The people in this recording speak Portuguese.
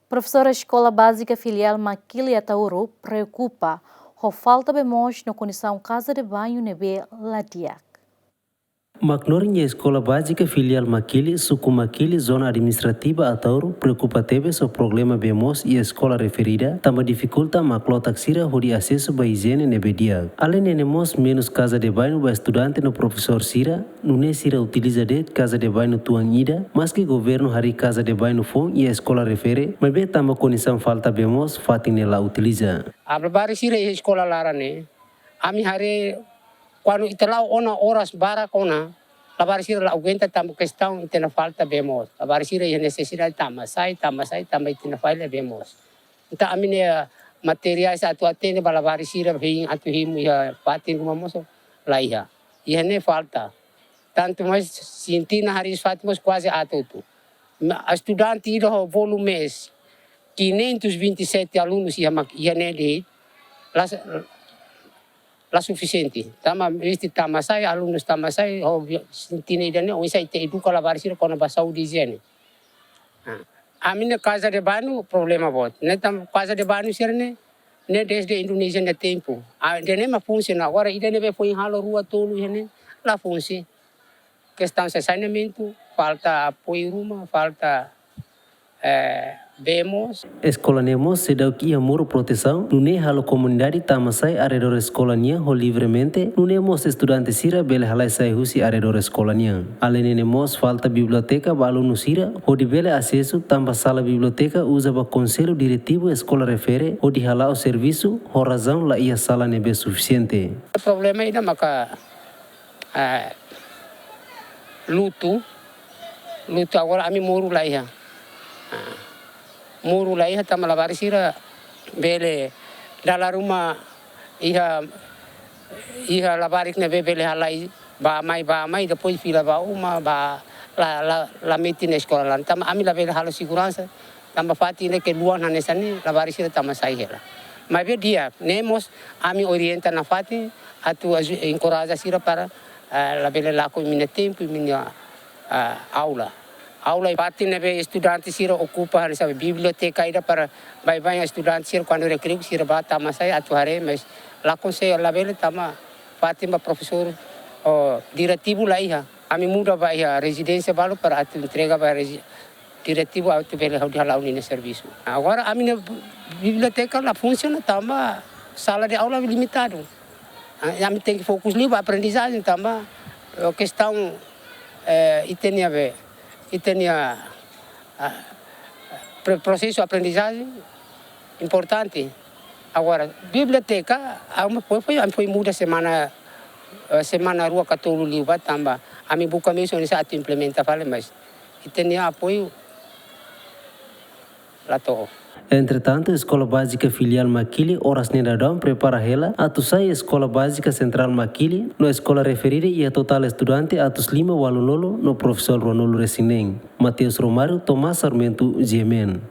Professora Escola Básica Filial Maquili Atauro preocupa com falta de mãos na condição casa de banho nebe Ladiak. Macnorinha Escola Básica Filial Maquili, Suku Maquili, Zona Administrativa Atauro, preocupa teve sobre o problema bemos e a escola referida, também dificulta maclo taxira de acesso a higiene nebedia. Além de nemos menos casa de banho para estudante no professor Sira, não é Sira utiliza de casa de banho tuangida, mas que governo hari casa de banho fon e a escola refere, mas bem também condição falta bemos, fatin ela utiliza. A barbari Sira e escola larane, ami hari quando itelau ona horas barak ona, a barisira la aguenta tam questão itena falta bemos. A barisira e necessidade tamasai itena falta bemos. Então a minha materiais atu atende bala barisira vem atu himu ia patin kuma moso laiha. E ne falta. Tanto mais sentina haris fatimos quase atutu. A estudante ida ho volumes 527 alunos ia nele la suficiente. Tama isti tamasai alunos tamasai ho sentina idane o isa te educa la barisira kona basau diziane. A minha casa de banho problema bot. Ne tam casa de banho sirne ne desde Indonesia ne tempo. A de ne ma funciona agora idane be foi halo rua tolo ne la funci. Questão de saneamento, falta apoio rumah, falta bemos. Escola Nemos sedau que ia muro proteção, não é halo comunidade tamasai arredor escola nia ho livremente, não é mos estudante sira bele halai sai husi arredor escola nia. Além de nemos falta biblioteca ba aluno sira, ho de bele acesso tamba sala biblioteca usa ba conselho diretivo escola refere, ho de halao serviço, ho razão la ia sala nebe suficiente. O problema ainda maka luto agora ami muro lá ia. Muru lah iha tama labari sira bele dalam rumah iha labarik ne bele halai ba mai depois fila ba uma ba la meeting sekolah lan tama ami la bele halo segurança tama fati ne ke luan hanesani labari sira tama sai hela mas be dia nemos ami orienta na fati atu encoraja sira para la bele la com minha tempo minha aula pati nebe estudante sira ocupa hari sabe biblioteca ida para banyak estudante sira quando recreio sira bata masai atu hare mas la consejo la bele tama pati ma professor diretivo la iha ami muda ba iha residência balu para atu entrega ba diretivo atu bele hala unine serviço agora ami na biblioteca la funciona tama sala de aula limitado ami tem que fokus livre aprendizagem tama questão itenia processo de aprendizagem importante. Agora, biblioteca, foi muda semana rua 14 livros também. A mim buka mesmo nessa atu implementa fale, mas itenia apoio lá tô. Entretanto, a Escola Básica Filial Maquili, horas nedadão, prepara ela, atusai a Escola Básica Central Maquili, no escola referida e a total estudante, atus lima walunolo, no professor Ronolo Resinem. Mateus Romário, Tomás Sarmento, Gemen.